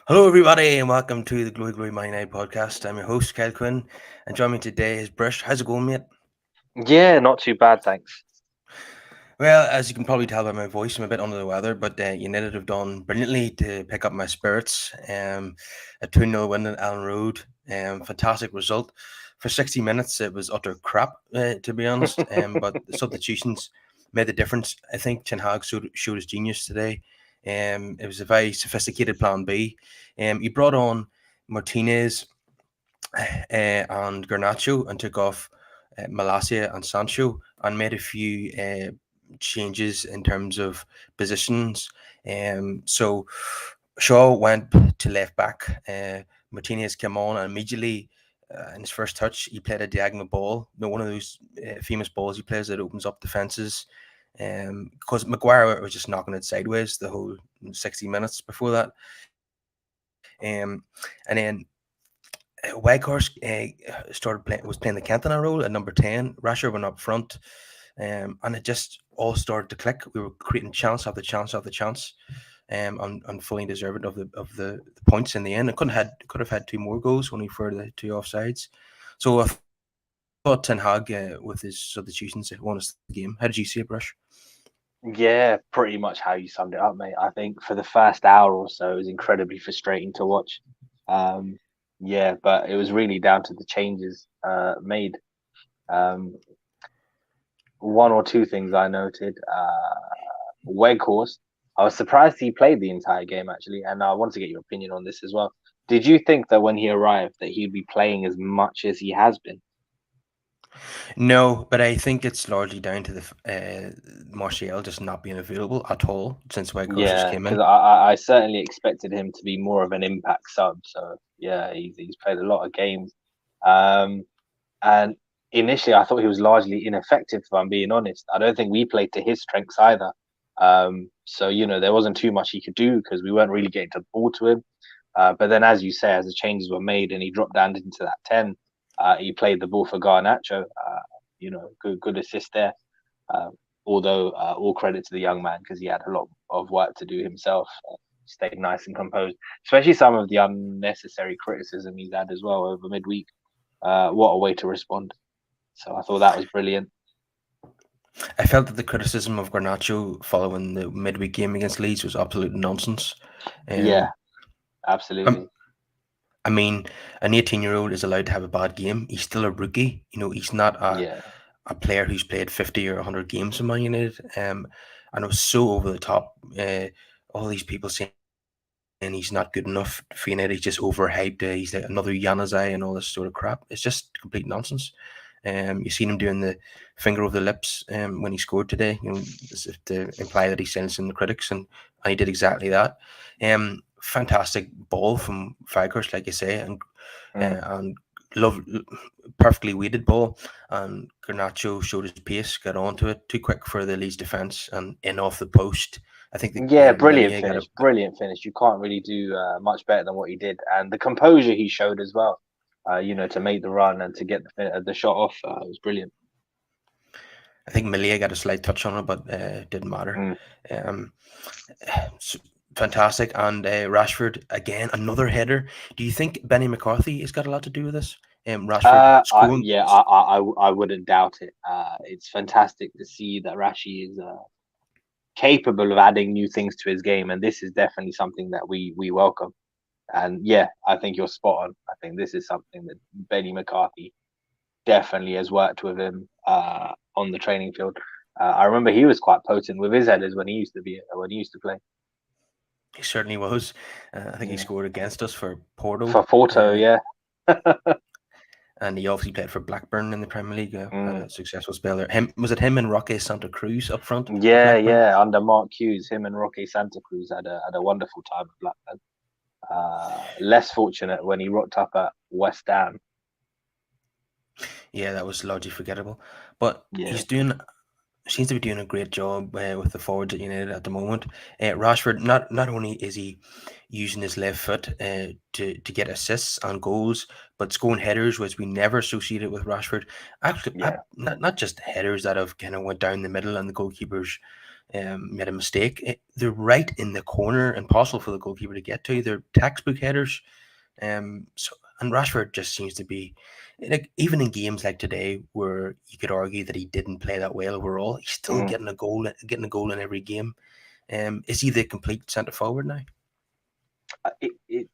Hello, everybody, and welcome to the Glory Glory Man United podcast. I'm your host, Kyle Quinn, and joining me today is Brush. How's it going, mate? Yeah, not too bad, thanks. Well, as you can probably tell by my voice, I'm a bit under the weather, but United have done brilliantly to pick up my spirits. A 2-0 win at Elland Road, fantastic result. For 60 minutes, it was utter crap, to be honest, but the substitutions made the difference. I think Ten Hag showed his genius today. It was a very sophisticated plan B. He brought on Martinez and Garnacho and took off Malacia and Sancho and made a few changes in terms of positions. So Shaw went to left back. Martinez came on and immediately. In his first touch, he played a diagonal ball. One of those famous balls he plays that opens up defenses. Because Maguire was just knocking it sideways the whole 60 minutes before that. And then Weghorst was playing the Cantona role at number 10. Rasher went up front, and it just all started to click. We were creating chance after chance after chance, and fully deserving of the points in the end. It could have had two more goals only for the two offsides. So I thought Ten Hag with his substitutions won us the game. How did you see it, Brush? Yeah, pretty much how you summed it up, mate. I think for the first hour or so, it was incredibly frustrating to watch. Um, yeah, but it was really down to the changes made. Um, one or two things I noted. Weghorst, I was surprised he played the entire game actually, and I want to get your opinion on this as well. Did you think that when he arrived that he'd be playing as much as he has been? No, but I think it's largely down to the Martial just not being available at all since Weghorst just Yeah, came because in. I certainly expected him to be more of an impact sub. So yeah, he's played a lot of games. Um, and initially I thought he was largely ineffective, if I'm being honest. I don't think we played to his strengths either. So there wasn't too much he could do because we weren't really getting to the ball to him. But then, as you say, as the changes were made and he dropped down into that 10, he played the ball for Garnacho. Good assist there. Um, although all credit to the young man because he had a lot of work to do himself. Stayed nice and composed, especially some of the unnecessary criticism he's had as well over midweek. What a way to respond. So I thought that was brilliant. I felt that the criticism of Garnacho following the midweek game against Leeds was absolute nonsense. Yeah, Um, absolutely. I'm, I mean, an 18-year-old is allowed to have a bad game. He's still a rookie. He's not Yeah, a player who's played 50 or 100 games in Man United. And it was so over the top. All these people saying he's not good enough for United. He's just overhyped. He's like another Januzaj and all this sort of crap. It's just complete nonsense. You seen him doing the finger over the lips when he scored today, as if to imply that he's silencing the critics, and he did exactly that. Fantastic ball from Weghorst, like you say, mm. and love perfectly weighted ball. And Garnacho showed his pace, got onto it too quick for the Leeds defense, and in off the post. I think Yeah, Millie got a brilliant finish. You can't really do much better than what he did, and the composure he showed as well. To make the run and to get the shot off, it was brilliant. I think Millie got a slight touch on it, but it didn't matter. Mm. Um, s- Fantastic. And Rashford again, another header. Do you think Benny McCarthy has got a lot to do with this? Rashford scoring. I wouldn't doubt it. It's fantastic to see that Rashi is capable of adding new things to his game, and this is definitely something that we welcome. And yeah, I think you're spot on. I think this is something that Benny McCarthy definitely has worked with him on the training field. I remember he was quite potent with his headers when he used to play. He certainly was. I think he Yeah, scored against us for Porto. for Porto, Uh, yeah. and he obviously played for Blackburn in the Premier League. Had Mm. a successful spell there. Was it him and Roque Santa Cruz up front at Yeah, Blackburn? yeah. Under Mark Hughes, him and Roque Santa Cruz had a wonderful time at Blackburn. Less fortunate when he rocked up at West Ham. Yeah, that was largely forgettable. But Yeah, he's doing seems to be doing a great job with the forwards at United at the moment. Rashford, not only is he using his left foot to get assists and goals, but scoring headers, which we never associated with Rashford. Actually, yeah, not just headers that have kind of went down the middle and the goalkeepers made a mistake. They're right in the corner, impossible for the goalkeeper to get to. They're textbook headers. So and Rashford just seems to be like, even in games like today where you could argue that he didn't play that well overall, he's still Mm. getting a goal in every game. Is he the complete centre forward now?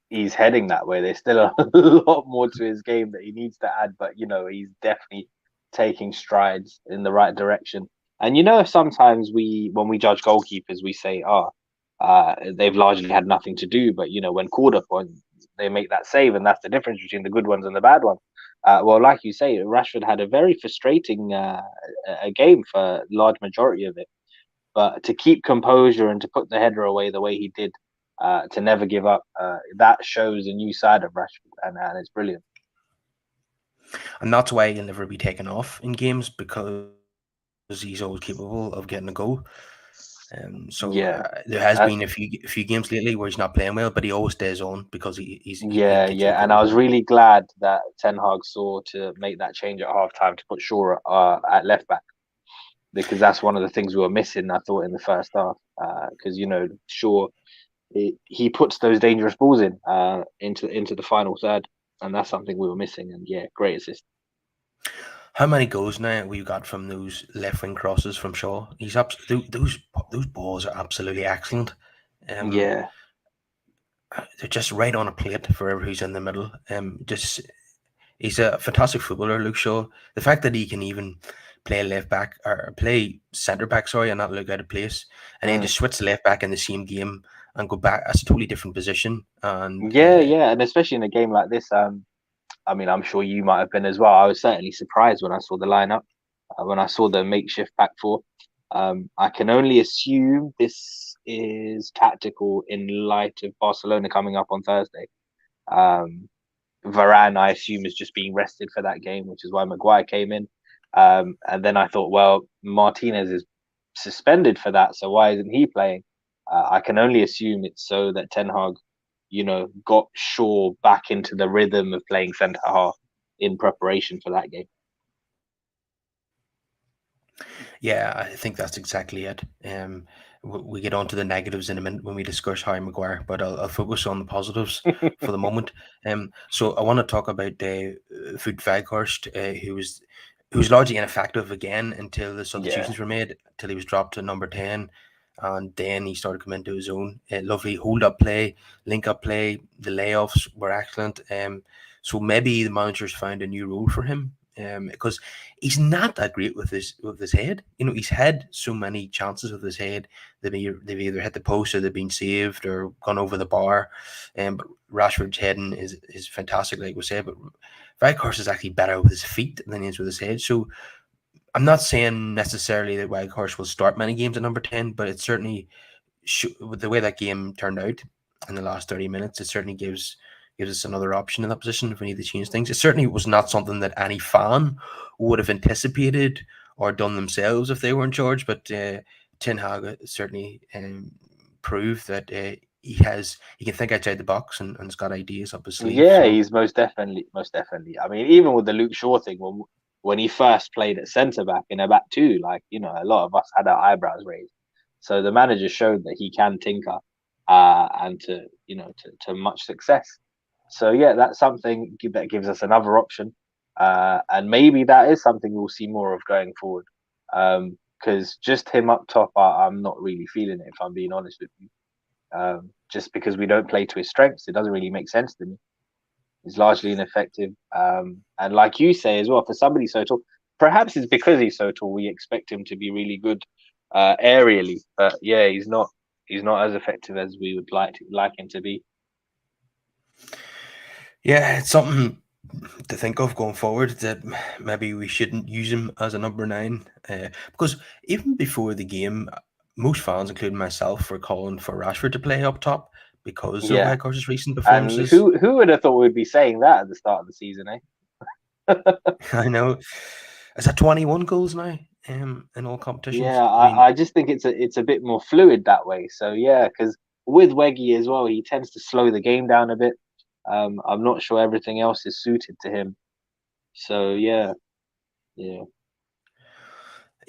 He's heading that way. There's still a lot more to his game that he needs to add, but he's definitely taking strides in the right direction. And sometimes when we judge goalkeepers, we say, "Oh, they've largely had nothing to do," but when called upon, they make that save, and that's the difference between the good ones and the bad ones. Well, like you say, Rashford had a very frustrating a game for a large majority of it. But to keep composure and to put the header away the way he did, to never give up, that shows a new side of Rashford, and it's brilliant. And that's why he'll never be taken off in games, because he's always capable of getting a goal. So Yeah, there has uh, been a few games lately where he's not playing well, but he always stays on because he yeah, gets you a yeah. And goal I was from it. really glad that Ten Hag saw to make that change at halftime to put Shaw at left back, because that's one of the things we were missing, I thought, in the first half. Because Shaw, he puts those dangerous balls in into the final third, and that's something we were missing. And yeah, great assist. How many goals now we got from those left wing crosses from Shaw? Those balls are absolutely excellent. Um, Yeah, they're just right on a plate for whoever who's in the middle. Just He's a fantastic footballer, Luke Shaw. The fact that he can even play left back or play centre back, sorry, and not look out of place, and then mm. just switch to left back in the same game and go back. That's a totally different position. And Yeah, yeah, and especially in a game like this, I mean, I'm sure you might have been as well. I was certainly surprised when I saw the lineup, when I saw the makeshift back four. I can only assume this is tactical in light of Barcelona coming up on Thursday. Um, Varane, I assume, is just being rested for that game, which is why Maguire came in. And then I thought, well, Martinez is suspended for that, so why isn't he playing? I can only assume it's so that Ten Hag, got Shaw back into the rhythm of playing centre half in preparation for that game. yeah, I think that's exactly it. We get on to the negatives in a minute when we discuss Harry Maguire, but I'll focus on the positives for the moment. So I want to talk about Food Veghorst, who was largely ineffective again until the Yeah, substitutions were made, until he was dropped to number 10, and then he started coming into his own. Lovely hold up play, link up play. The layoffs were excellent. So maybe the managers found a new role for him. Because he's not that great with his head. He's had so many chances with his head. They've either hit the post or they've been saved or gone over the bar. But Rashford's heading is fantastic, like we said. But Weghorst is actually better with his feet than he is with his head. So I'm not saying necessarily that Weghorst will start many games at number 10, but it certainly, with the way that game turned out in the last 30 minutes, it certainly gives us another option in that position if we need to change things. It certainly was not something that any fan would have anticipated or done themselves if they were in charge, but Ten Hag certainly proved that he can think outside the box and has got ideas up his sleeve. yeah, So he's most definitely, most definitely. I mean, even with the Luke Shaw thing, when he first played at centre back in a back two, like a lot of us had our eyebrows raised. So the manager showed that he can tinker, and to much success. So yeah, that's something that gives us another option, and maybe that is something we'll see more of going forward. Because just him up top, I'm not really feeling it, if I'm being honest with you. Just because we don't play to his strengths, it doesn't really make sense to me. He's largely ineffective. And like you say as well, for somebody so tall, perhaps it's because he's so tall, we expect him to be really good aerially. But yeah, he's not as effective as we would like him to be. yeah, it's something to think of going forward, that maybe we shouldn't use him as a number 9, because even before the game, most fans, including myself, were calling for Rashford to play up top because of Yeah. Weghorst's recent And performances. who would have thought we'd be saying that at the start of the season, eh? I know. Is that 21 goals now in all Yeah, competitions? I mean, I just think it's a bit more fluid that way. So yeah, because with Weggy as well, he tends to slow the game down a bit. I'm not sure everything else is suited to him. So yeah, yeah,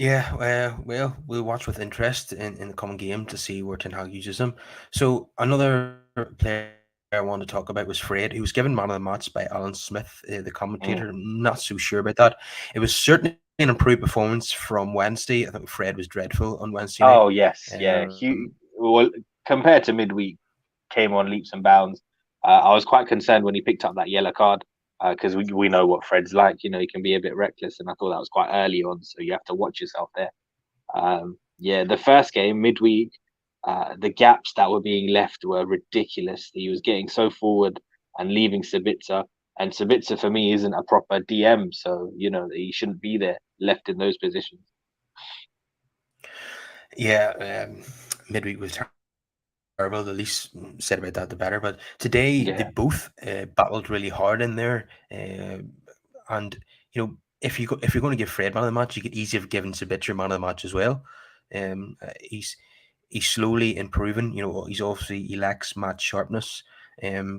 Well, we'll watch with interest in the coming game to see where Ten Hag uses him. So another player I wanted to talk about was Fred, who was given man of the match by Alan Smith, the commentator. Mm. I'm not so sure about that. It was certainly an improved performance from Wednesday. I think Fred was dreadful on Wednesday night. Oh yes, yeah. Um, Well, compared to midweek, came on leaps and bounds. I was quite concerned when he picked up that yellow card because we know what Fred's like. You know, he can be a bit reckless, and I thought that was quite early on. So you have to watch yourself there. Yeah, the first game midweek, the gaps that were being left were ridiculous. He was getting so forward and leaving Sabitzer, and Sabitzer for me isn't a proper DM, so you know he shouldn't be there left in those positions. yeah, midweek was terrible. The least said about that, the better. But today they Yeah, both battled really hard in there, and if you're going to give Fred man of the match, you could easily have given Sabitzer man of the match as well. He's slowly improving. He's obviously he lacks match sharpness,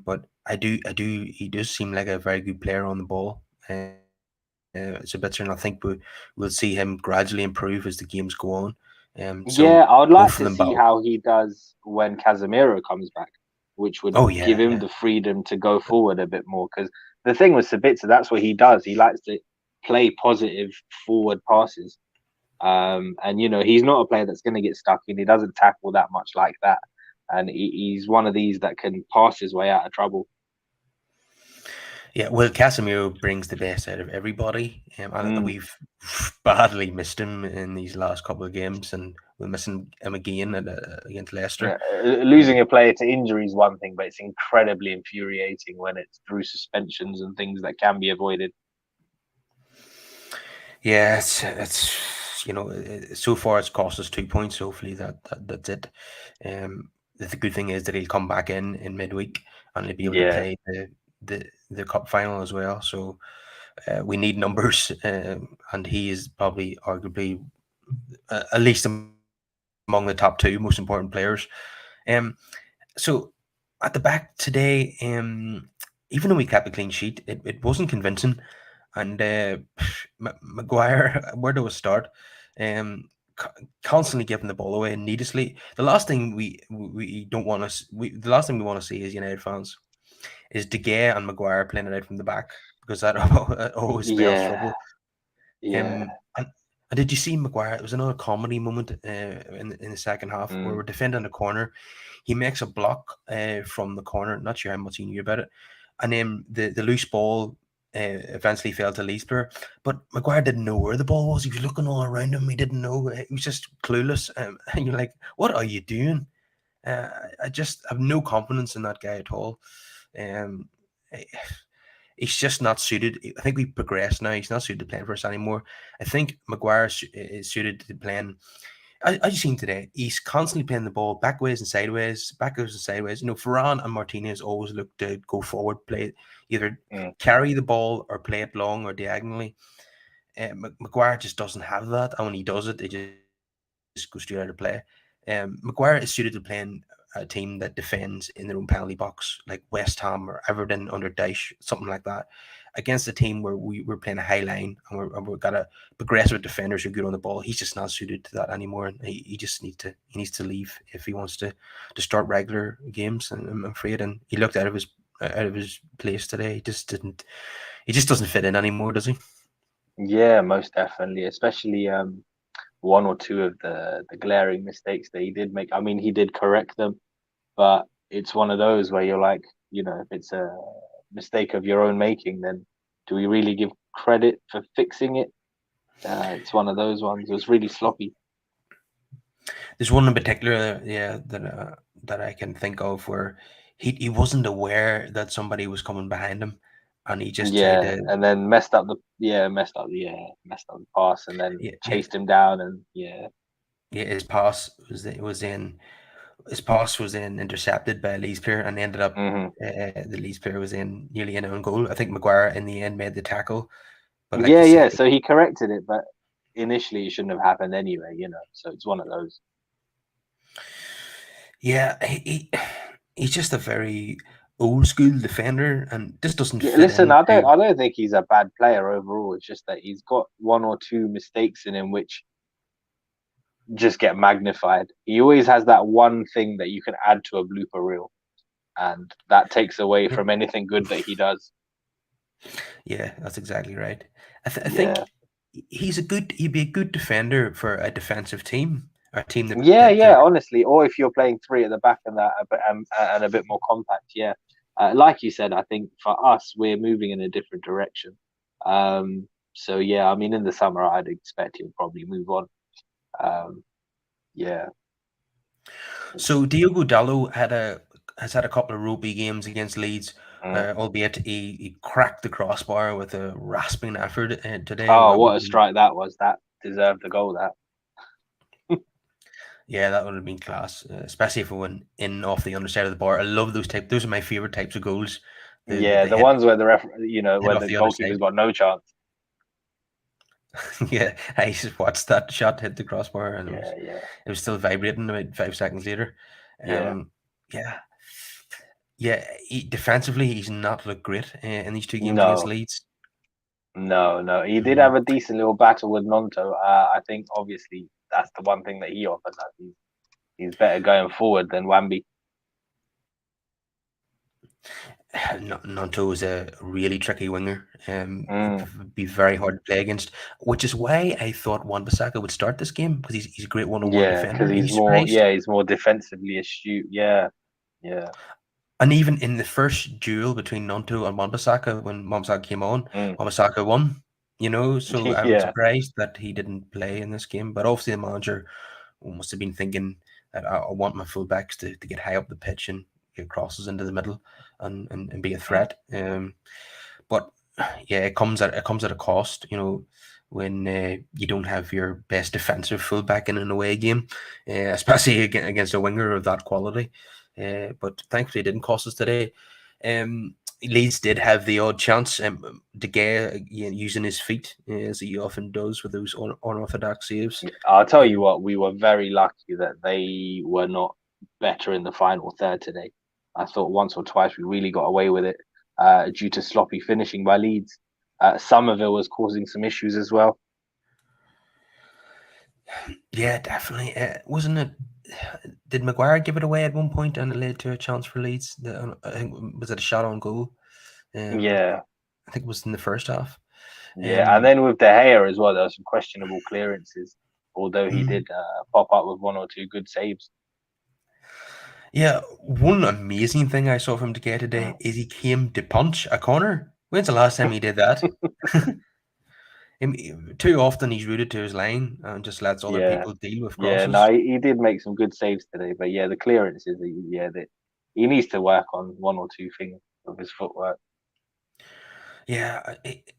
but I do he does seem like a very good player on the ball. Sabitzer, and I think we'll see him gradually improve as the games go on. So yeah. I would both like of to them see battle. how he does when Casemiro comes back, which would Oh give yeah, him yeah. the freedom to go forward a bit more. Because the thing with Sabitzer, that's what he does. He likes to play positive forward passes. And you know, he's not a player that's going to get stuck in. He doesn't tackle that much like that, and he's one of these that can pass his way out of trouble. Yeah, well, Casemiro brings the best out of everybody, and Mm. we've badly missed him in these last couple of games, and we're missing him again against Yeah, Leicester. losing Um, a player to injury is one thing, but it's incredibly infuriating when it's through suspensions and things that can be avoided. yeah, so far it's cost us 2 points. Hopefully that's it. The good thing is that he'll come back in midweek and he'll be able to Yeah, play the cup final as well. So we need numbers, and he is probably arguably at least among the top two most important players. Um, so at the back today, even though we kept a clean sheet, it wasn't convincing. And Maguire, where do we start? Um, Constantly giving the ball away needlessly. The last thing we don't want to the last thing we want to see as United fans is De Gea and Maguire playing it out from the back, because that always spells yeah, trouble. yeah. And did you see Maguire? It was another comedy moment in the second half where Mm. we're defending a corner. He makes a block from the corner. Not sure how much he knew about it, and then the loose ball eventually fell to Leeds player. But Maguire didn't know where the ball was. He was looking all around him. He didn't know. He was just clueless. And you're like, what are you doing? Uh, I just have no confidence in that guy at all. Um, he's just not suited. I think we've progressed now. He's not suited to playing for us anymore. I think Maguire is suited to playing. As you seen today, he's constantly playing the ball backwards and sideways, backwards and sideways. Varane and Martinez always look to go forward, play either Mm. carry the ball or play it long or diagonally. Maguire just doesn't have that, and when he does it, it just goes straight out of play. Maguire is suited to playing a team that defends in their own penalty box, like West Ham or Everton under Dyche, something like that, against a team where we're playing a high line and we've got a progressive defenders who are good on the ball. He's just not suited to that anymore, and he just needs to leave if he wants to start regular games. And I'm afraid, and he looked out of his place today. He just didn't. He just doesn't fit in anymore, does he? Yeah, most definitely. Especially one or two of the glaring mistakes that he did make. I mean, he did correct them, but it's one of those where you're like, you know, if it's a mistake of your own making, then do we really give credit for fixing it? It's one of those ones. It was really sloppy. There's one in particular, yeah, that I can think of where he wasn't aware that somebody was coming behind him, and he just tried Yeah, to. and then messed up the pass, and then Yeah, yeah, chased him down, and yeah. yeah. His pass was in intercepted by a Leeds player, and ended up Hmm. the Leeds player was in nearly in own goal. I think Maguire in the end made the tackle, but like Yeah, you said, yeah. So he corrected it, but initially it shouldn't have happened anyway, you know. So it's one of those. yeah, he's just a very old school defender, and this doesn't Yeah, fit listen, into. I don't think he's a bad player overall. It's just that he's got one or two mistakes in him which just get magnified. He always has that one thing that you can add to a blooper reel, and that takes away Yeah, from anything good that he does. yeah, that's exactly right. I Yeah. think he'd be a good defender for a defensive team, or a team Yeah, that yeah, honestly. Or if you're playing three at the back and that and a bit more compact, yeah. Like you said, I think for us, we're moving in a different direction. So yeah, I mean, in the summer, I'd expect he'll probably move on. Um, yeah, So Diogo Dallo has had a couple of rugby games against Leeds, mm. albeit he cracked the crossbar with a rasping effort today. Oh, what a strike that was! That deserved the goal. That. Yeah, that would have been class, especially if it went in off the underside of the bar. I love those type. Those are my favorite types of goals. Yeah, The the hit ones where hit where off the the goalkeeper's underside. got no chance. Yeah, I just watched that shot hit the crossbar, and Yeah, yeah, it was still vibrating about 5 seconds later. yeah. Um, yeah, yeah. Defensively, he's not looked great in these two games against No, Leeds. no. He did Mm. have a decent little battle with Nonto. I think obviously that's the one thing that he offers us. He's better going forward than Wamby. Nanto is a really tricky winger. Mm. Be very hard to play against, which is why I thought Wan-Bissaka would start this game because he's a great one-on-one Yeah, defender. because Are you surprised? he's more defensively astute. Yeah, yeah. And even in the first duel between Nanto and Wan-Bissaka, when Wan-Bissaka came on, Mm. Wan-Bissaka won. You know, so I'm Yeah. surprised that he didn't play in this game. But obviously, the manager must have been thinking that I want my fullbacks to get high up the pitch and get crosses into the middle and be a Mm. threat. But yeah, it comes at a cost. You know, when you don't have your best defensive fullback in an away game, especially against a winger of that quality. But thankfully, it didn't cost us today. Leeds did have the odd chance. De Gea using his feet as he often does with those unorthodox saves. I'll tell you Um, what, we were very lucky that they were not better in the final third today. I thought once or twice we really got away with it due to sloppy finishing by Leeds. Some of it was causing some issues as well. yeah, definitely. Wasn't it? Did Maguire give it away at one point and it led to a chance for Leeds? I think was it a shot on goal? Um, Yeah, I think it was in the first half. yeah. And Um, then with De Gea as well, there were some questionable clearances, although he mm, did pop up with one or two good saves. yeah, one amazing thing I saw from De Gea Mm. today is he came to punch a corner. When's the last time he did that? Too often he's rooted to his line and just lets other Yeah, people deal with yeah. No, crosses. he did make some good saves today, but yeah, the clearances, yeah, that he needs to work on one or two things of his footwork. Yeah, it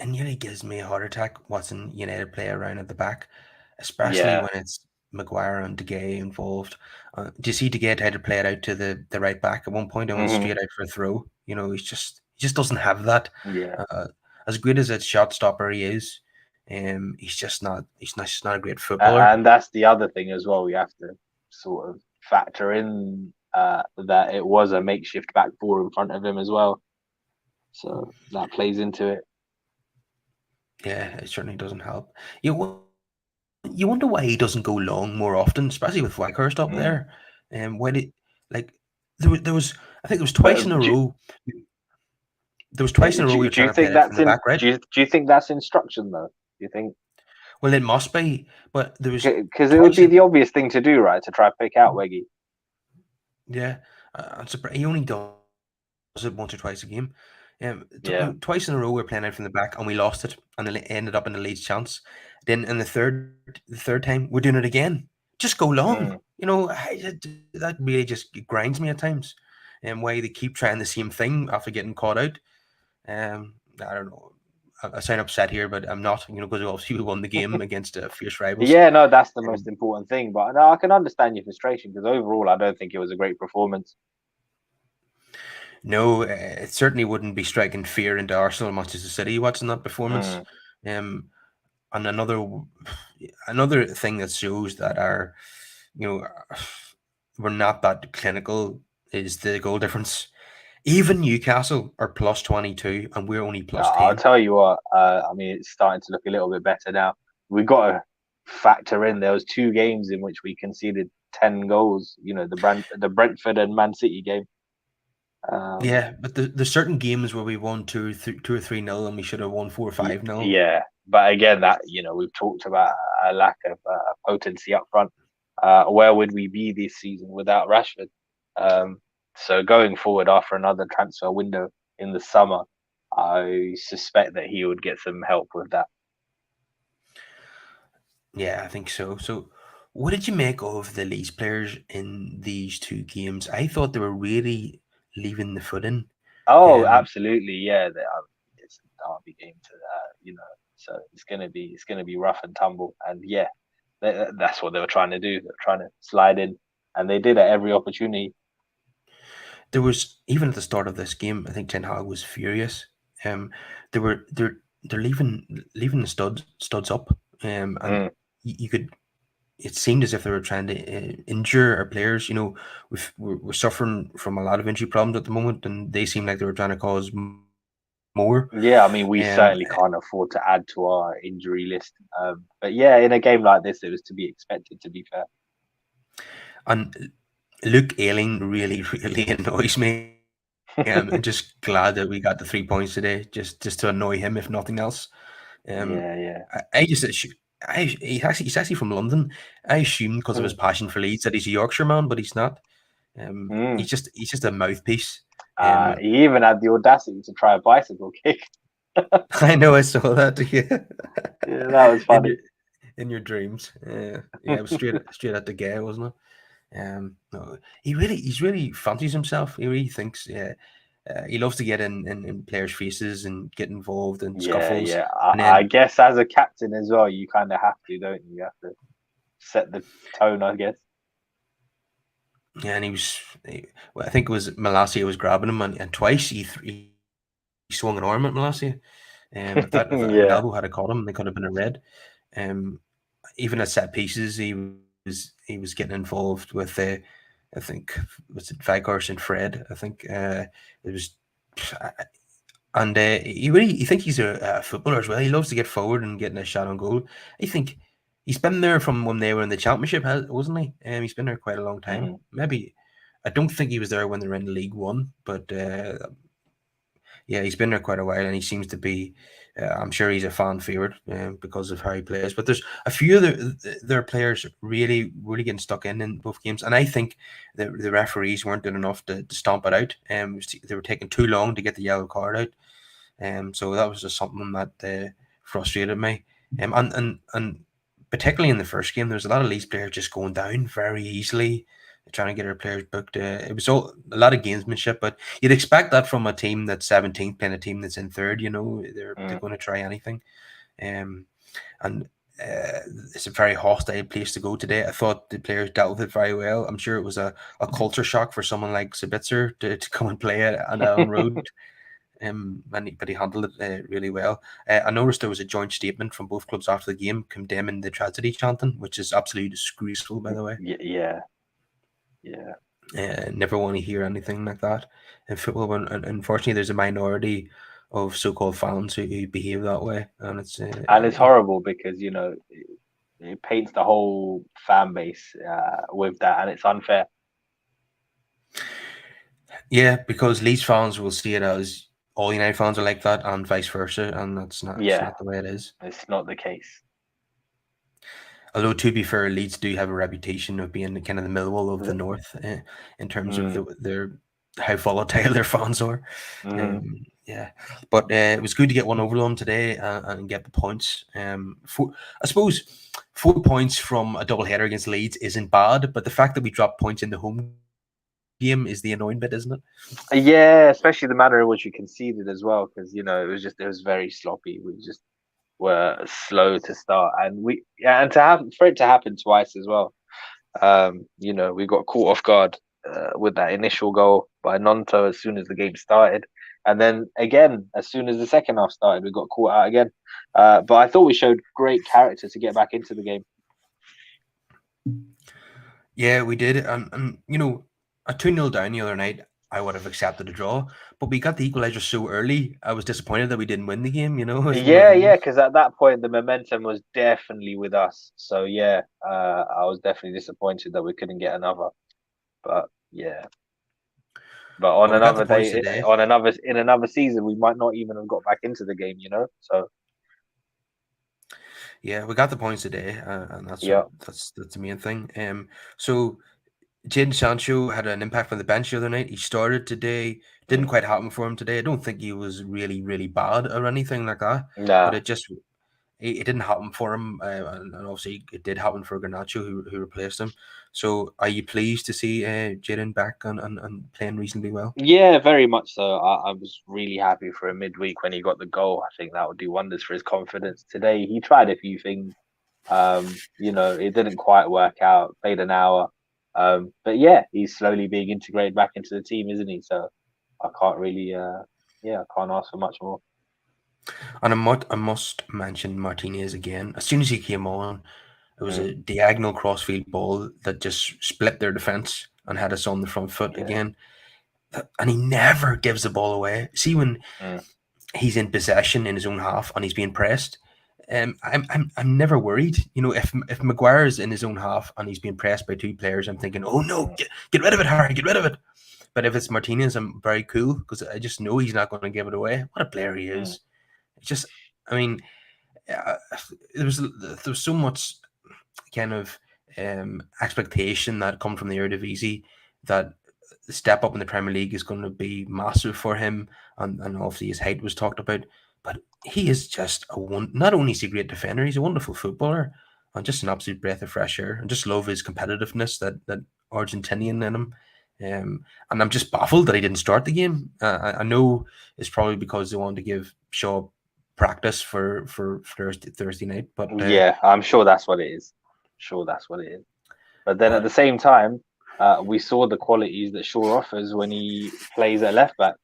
nearly gives me a heart attack watching United play around at the back, especially Yeah. when it's Maguire and De Gea involved. Do you see De Gea tried to play it out to the right back at one point and went Hmm. straight out for a throw? You know, he just doesn't have that. Yeah. As good as a shot stopper he is, he's not a great footballer. And that's the other thing as well. We have to sort of factor in that it was a makeshift back four in front of him as well. So that plays into it. Yeah, it certainly doesn't help. You wonder why he doesn't go long more often, especially with Whitehurst up Mm. there. And when it like there was I think there was But twice in a row. There was twice in a row we were do you trying to play think it out from that's the back, right? do you think that's instruction though? Do you think Well, it must be, but there was because it would twice be in. the obvious thing to do, right? To try pick out Weggy. Yeah, I'm surprised he only does it once or twice a game. Yeah. Twice in a row we were playing out from the back and we lost it, and it ended up in the Leeds chance. Then in the third time we're doing it again. Just go long, Mm. you know. That really just grinds me at times. And why they keep trying the same thing after getting caught out. I don't know. I sound upset here, but I'm not. You know, because obviously we won the game against fierce rivals. Yeah, no, that's the most Um, important thing. But no, I can understand your frustration because overall, I don't think it was a great performance. no, it certainly wouldn't be striking fear into Arsenal, Manchester City watching that performance. Mm. Um, and another thing that shows that you know, we're not that clinical is the goal difference. Even Newcastle are plus 22, and we're only plus I'll 10. tell you what. I mean, it's starting to look a little bit better now. We got to. factor in there was 2 games in which we conceded 10 goals. The Brentford and Man City game. Yeah, but there's certain games where we won 2 or 3 nil, and we should have won 4 or 5 nil. Yeah, but again, that we've talked about a lack of potency up front. Where would we be this season without Rashford? So going forward after another transfer window in the summer, I suspect that he would get some help with that. Yeah, I think so. So, what did you make of the Leeds players in these 2 games? I thought they were really leaving the footing. Oh, Um, absolutely, yeah. It's a derby game so it's gonna be rough and tumble, and yeah, that's what they were trying to do. They were trying to slide in, and they did at every opportunity. there was even at the start of this game, I think Ten Hag was furious. They were they're leaving the studs up. And Mm. you could. It seemed as if they were trying to injure our players. We're suffering from a lot of injury problems at the moment, and they seem like they were trying to cause more. Yeah, I mean, we Um, certainly can't afford to add to our injury list. But yeah, in a game like this, it was to be expected. To be fair. and Luke Ayling really, really annoys me. I'm just glad that we got the 3 points today, just to annoy him, if nothing else. Um, Yeah, yeah. I just he's actually from London. I assumed because of his Mm. passion for Leeds that he's a Yorkshire man, but he's not. Mm. He's just a mouthpiece. Um, He even had the audacity to try a bicycle kick. I know I saw that. Yeah, Yeah, that was in funny. your dreams. Yeah, it was straight at the guy, wasn't it? No, he's really fancies himself. He really thinks. Yeah, he loves to get in players' faces and get involved in Yeah, scuffles. yeah. And I then guess as a captain as well, you kind of have to, don't you? You have to set the tone, I guess. yeah, and well, I think it was Malacia was grabbing him, and twice he swung an arm at Malacia. If an Yeah. elbow had caught him, they could have been a red. Um, Even at set pieces, he was getting involved with I think was it Vigors and Fred. I think it was, and he think he's a footballer as well. He loves to get forward and getting a shot on goal. I think he's been there from when they were in the championship, wasn't he? He's been there quite a long time. Mm. Maybe I don't think he was there when they were in League One, but yeah, he's been there quite a while, and he seems to be. I'm sure he's a fan favorite because of how he plays. But there's a few of their players really, really getting stuck in both games, and I think the referees weren't doing enough to stomp it out. They were taking too long to get the yellow card out. So that was just something that frustrated me. And particularly in the first game, there was a lot of Leeds players just going down very easily, trying to get our players booked. It was a lot of gamesmanship, but you'd expect that from a team that's 17th playing a team that's in third. They're Mm. going to try anything. Um, and it's a very hostile place to go today. I thought the players dealt with it very well. I'm sure it was a culture shock for someone like Sabitzer to come and play it on Elland Road. But he handled it really well. I noticed there was a joint statement from both clubs after the game condemning the tragedy chanting, which is absolutely disgraceful, by the way. Yeah, yeah. Never want to hear anything like that in football. But unfortunately, there's a minority of so-called fans who behave that way, and it's And it's horrible because it paints the whole fan base with that, and it's unfair. yeah, because Leeds fans will see it as all United fans are like that, and vice versa, and that's not it's Yeah, not the way it is. it's not the case. Although to be fair, Leeds do have a reputation of being kind of the Millwall of the North in terms of Mm. their how volatile their fans are. Hmm. Yeah, but it was good to get one over them today and get the points. I suppose 4 points from a double header against Leeds isn't bad, but the fact that we dropped points in the home game is the annoying bit, isn't it? Yeah, especially the manner in which we conceded as well, because it was very sloppy. We just were slow to start, and and to have for it to happen twice as well. We got caught off guard with that initial goal by Nonto as soon as the game started, and then again as soon as the second half started, we got caught out again. But I thought we showed great character to get back into the game. Yeah, we did, and a 2-0 down the other night. I would have accepted a draw. But we got the equaliser so early. I was disappointed that we didn't win the game. You know, it's one of Yeah, yeah, those. because at that point the momentum was definitely with us. So yeah, I was definitely disappointed that we couldn't get another. But yeah, but on But we got the another points day, today. on another season, we might not even have got back into the game. So Yeah, we got the points today, and yeah. that's the main thing. So Jadon Sancho had an impact from the bench the other night. He started today. Didn't Mm. quite happen for him today. I don't think he was really bad or anything like that. But Nah. it didn't happen for him, and obviously it did happen for Garnacho, who replaced him. So, are you pleased to see Jadon back and playing reasonably well? Yeah, very much so. I was really happy for him midweek when he got the goal. I think that would do wonders for his confidence. Today, he tried a few things. It didn't quite work out. Played an hour. But yeah, he's slowly being integrated back into the team, isn't he? So I can't really, I can't ask for much more. And I must mention Martinez again. As soon as he came on, it was a Mm, diagonal crossfield ball that just split their defense and had us on the front foot yeah. again. And he never gives the ball away. See, when Mm, he's in possession in his own half and he's being pressed, I'm never worried. You know, if Maguire is in his own half and he's being pressed by two players, I'm thinking, oh no, mm, get rid of it, Harry, get rid of it. But if it's Martinez, I'm very cool because I just know he's not going to give it away. What a player he mm, is! It's just, I mean, uh, there was so much kind of expectation that come from the Eredivisie that the step up in the Premier League is going to be massive for him, and obviously his height was talked about. But he is just a one. Not only is he a great defender, he's a wonderful footballer, and just an absolute breath of fresh air. And just love his competitiveness, that Argentinian in him. And I'm just baffled that he didn't start the game. I know it's probably because they wanted to give Shaw practice for Thursday night, but yeah, I'm sure that's what it is. Sure, that's what it is. But then at but the same time, we saw the qualities that Shaw offers when he plays at left back.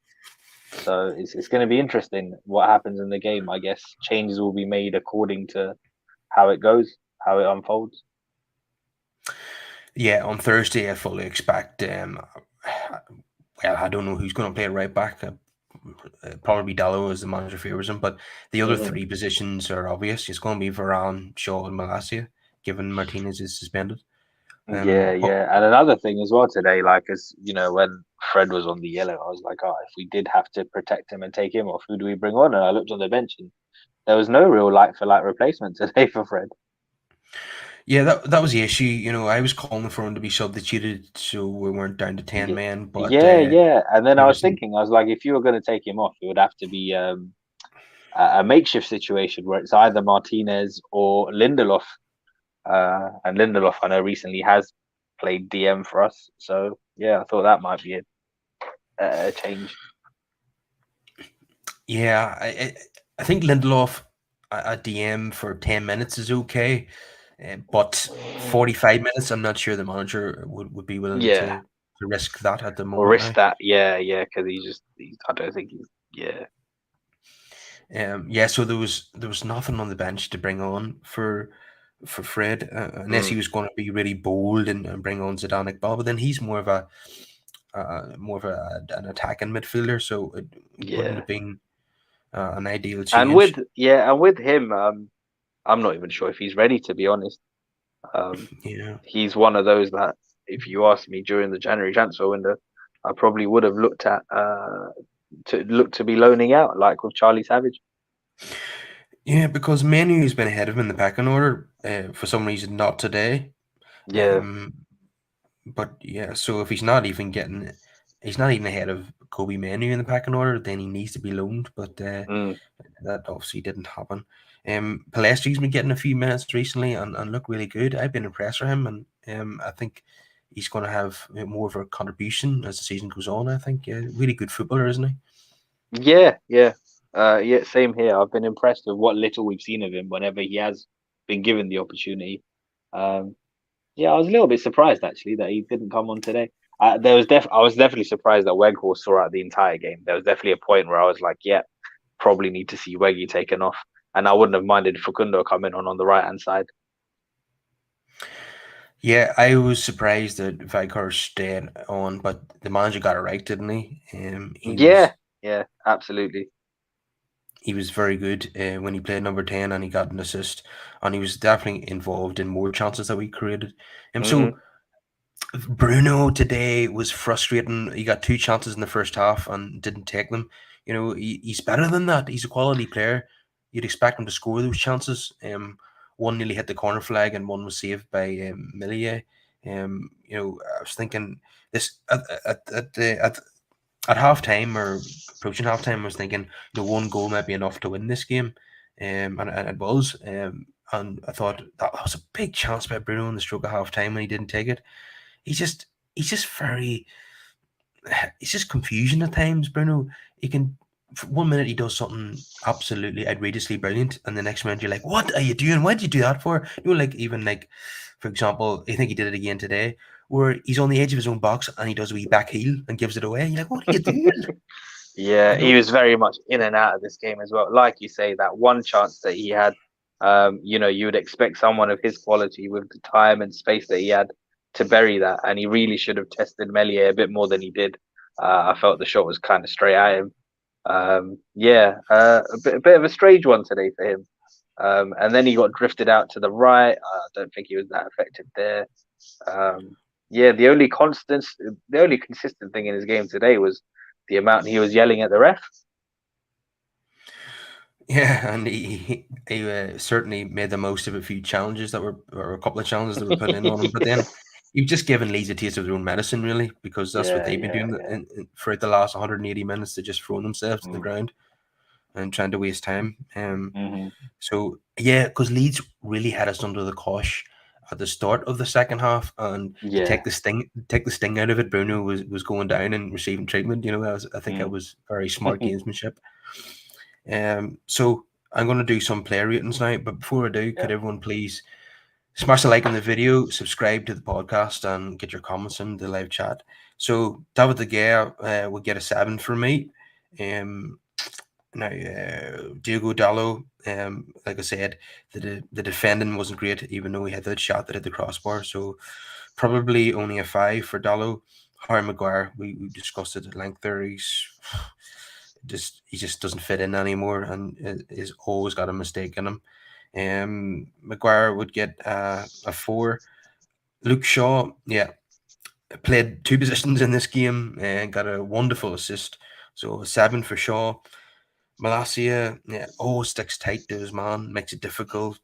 So it's going to be interesting what happens in the game. I guess changes will be made according to how it goes, how it unfolds. yeah, on Thursday I fully expect. Well, I don't know who's going to play it right back. Probably Dallo as the manager favours him, but the other Hmm. three positions are obvious. It's going to be Varane, Shaw, and Malacia, given Martinez is suspended. Yeah, But yeah. And another thing as well today, like as you know, when Fred was on the yellow, I was like, oh, if we did have to protect him and take him off, who do we bring on? And I looked on the bench and there was no real like for like replacement today for Fred. yeah, that was the issue. You know, I was calling for him to be substituted so we weren't down to 10 Yeah, men, but yeah, yeah. And then I there was was thinking, I was like, if you were going to take him off, it would have to be a makeshift situation where it's either Martinez or Lindelof. And Lindelof, I know recently has played DM for us, so yeah, I thought that might be a change. yeah, I think Lindelof at DM for 10 minutes is okay, but Mm. 45 minutes, I'm not sure the manager would be willing Yeah, to risk that at the or moment risk now. that. Yeah, yeah, because I don't think he's. Yeah. Yeah, so there was nothing on the bench to bring on for Fred, unless Mm, he was going to be really bold and bring on Zidane Iqbal. But then he's more of an attacking midfielder, so it wouldn't yeah, have been an ideal and change. with him, I'm not even sure if he's ready to be honest. Um, Yeah. he's one of those that, if you asked me during the January transfer window, I probably would have looked at to look to be loaning out, like with Charlie Savage. Yeah, because Manu's been ahead of him in the pecking order. For some reason, not today. Yeah. Um, but yeah, so if he's not even ahead of Kobe Manu in the pecking order, then he needs to be loaned. But Mm. that obviously didn't happen. Palestri's been getting a few minutes recently and look really good. I've been impressed with him, and I think he's going to have more of a contribution as the season goes on. I think, yeah, really good footballer, isn't he? Yeah, yeah, yeah. Same here. I've been impressed with what little we've seen of him whenever he has been given the opportunity. Um, yeah, I was a little bit surprised actually that he didn't come on today. I was definitely surprised that Weghorst saw out the entire game. There was definitely a point where I was like, yeah, probably need to see Weggy taken off, and I wouldn't have minded Facundo coming on the right hand side. Yeah, I was surprised that Vicar stayed on, but the manager got it right, didn't he? Yeah, yeah, absolutely. He was very good when he played number 10, and he got an assist, and he was definitely involved in more chances that we created. So Hmm. Bruno today was frustrating. He got two chances in the first half and didn't take them. He's better than that. He's a quality player. You'd expect him to score those chances. One nearly hit the corner flag, and one was saved by Millier. I was thinking this at half time or approaching half time. I was thinking, one goal might be enough to win this game, and it was. And I thought that was a big chance by Bruno in the stroke of half time, and he didn't take it. He's just he's just very it's just confusion at times, Bruno. He can for 1 minute he does something absolutely outrageously brilliant, and the next minute you're like, "What are you doing? What did you do that for?" Like even like, for example, I think he did it again today, where he's on the edge of his own box and he does a wee back heel and gives it away. You're like, "What are you doing?" Yeah, You he know, was very much in and out of this game as well. Like you say, that one chance that he had, you would expect someone of his quality with the time and space that he had to bury that, and he really should have tested Melier a bit more than he did. I felt the shot was kind of straight at him. Yeah, a bit of a strange one today for him. And then he got drifted out to the right. I don't think he was that effective there. Um, yeah, the only consistent thing in his game today was the amount he was yelling at the ref. yeah, and he certainly made the most of a few challenges or a couple of challenges that were put in on him. But then you've just given Leeds a taste of their own medicine, really, because that's what Yeah, they've been yeah, doing yeah. for the last 180 minutes. They're just throwing themselves to the Mm. ground and trying to waste time. Hmm. So yeah, because Leeds really had us under the cosh at the start of the second half, and to Yeah. take the sting out of it, Bruno was going down and receiving treatment. I think that Mm. was very smart gamesmanship. So I'm going to do some player ratings now, but before I do, Yeah. could everyone please smash a like on the video, subscribe to the podcast, and get your comments in the live chat. So David De Gea will get a 7 from me. Um, Now, Diogo Dallo, like I said, the defending wasn't great, even though he had that shot that hit the crossbar. So probably only a 5 for Dallo. Harry Maguire, we discussed it at length there. He just doesn't fit in anymore, and is always got a mistake in him. Maguire would get a 4. Luke Shaw, yeah, played two positions in this game and got a wonderful assist. So a 7 for Shaw. Malacia, yeah, always sticks tight to his man, makes it difficult.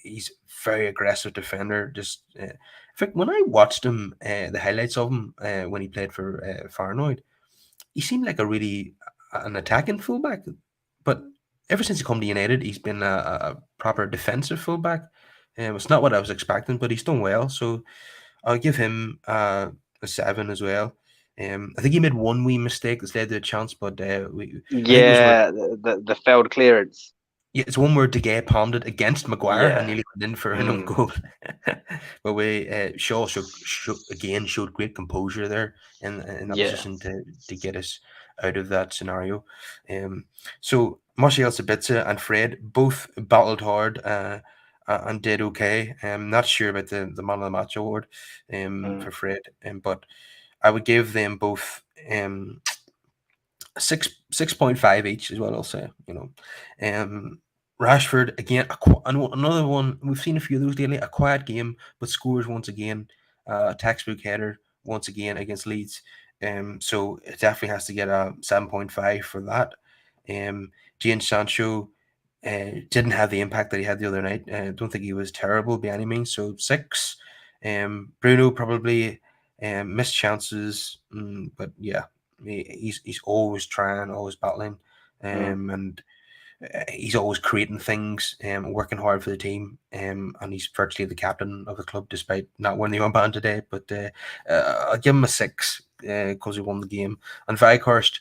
He's very aggressive defender. In fact, when I watched him, the highlights of him when he played for Farnoid, he seemed like a really an attacking fullback. But ever since he come to United, he's been a proper defensive fullback. It's not what I was expecting, but he's done well. So I'll give him a 7 as well. I think he made one wee mistake that's led to a chance, but I think it was where Yeah, the failed clearance. yeah, it's one where De Gea palmed it against Maguire and Yeah. nearly went in for an own Mm. goal. But Shaw again showed great composure there in that Yeah. position to get us out of that scenario. Um, so Martial Sabitzer and Fred both battled hard and did okay. I'm not sure about the man of the match award Mm. for Fred, but I would give them both. 6.5 each is what I'll say. Rashford again, another one. We've seen a few of those lately. A quiet game, but scores once again. A textbook header once again against Leeds. So it definitely has to get a 7.5 for that. Jane Sancho didn't have the impact that he had the other night. I don't think he was terrible by any means. So 6. Bruno probably missed chances, but yeah, he's always trying, always battling, Mm. and he's always creating things, working hard for the team, and he's virtually the captain of the club despite not winning the armband today. But I'll give him a 6 because he won the game. And Vikehurst,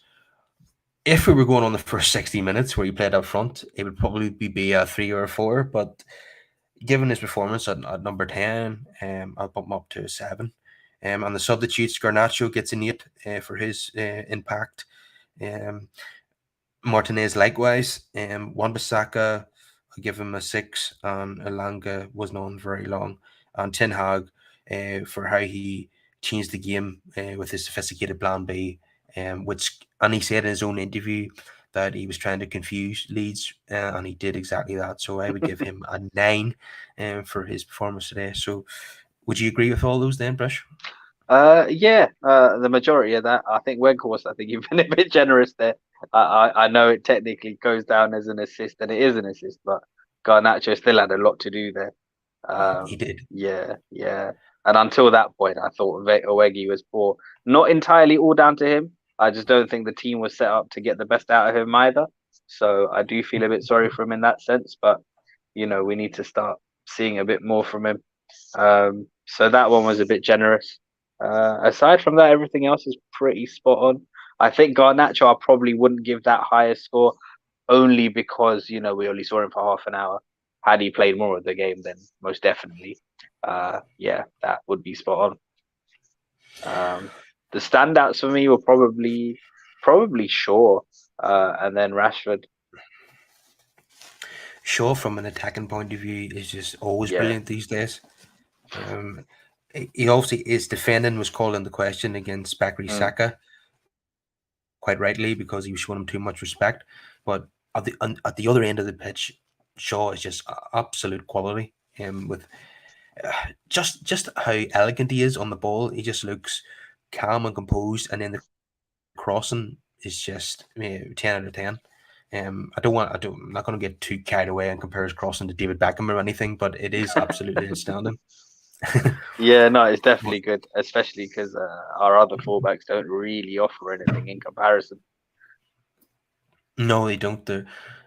if we were going on the first 60 minutes where he played up front, it would probably be a 3 or a 4. But given his performance at number 10, I'll bump him up to a 7. On the substitutes, Garnacho gets an 8 for his impact. Um, Martinez likewise. Wan-Bissaka, I give him a 6, and Elanga wasn't on very long. and Ten Hag for how he changed the game with his sophisticated plan B, which and he said in his own interview that he was trying to confuse Leeds, and he did exactly that. So I would give him a 9 for his performance today. So would you agree with all those then, Brush? Yeah, the majority of that. I think Weghorst, I think you've been a bit generous there. I know it technically goes down as an assist, and it is an assist, but Garnacho still had a lot to do there. He did. Yeah, yeah. And until that point, I thought Owegi was poor. Not entirely all down to him. I just don't think the team was set up to get the best out of him either. So I do feel a bit sorry for him in that sense, but we need to start seeing a bit more from him. So that one was a bit generous. Aside from that, everything else is pretty spot on. I think Garnacho, I probably wouldn't give that highest score only because, we only saw him for half an hour. Had he played more of the game, then most definitely, yeah, that would be spot on. The standouts for me were probably Shaw, and then Rashford. Shaw, from an attacking point of view, is just always Yeah. brilliant these days. Um, he obviously his defending was called into question against Bakary Mm. Saka, quite rightly because he was showing him too much respect. But at the other end of the pitch, Shaw is just absolute quality. With just how elegant he is on the ball, he just looks calm and composed, and then the crossing is just 10 out of 10. I'm not going to get too carried away and compare his crossing to David Beckham or anything, but it is absolutely outstanding. Yeah, no, it's definitely good, especially because our other fullbacks don't really offer anything in comparison. No, they don't.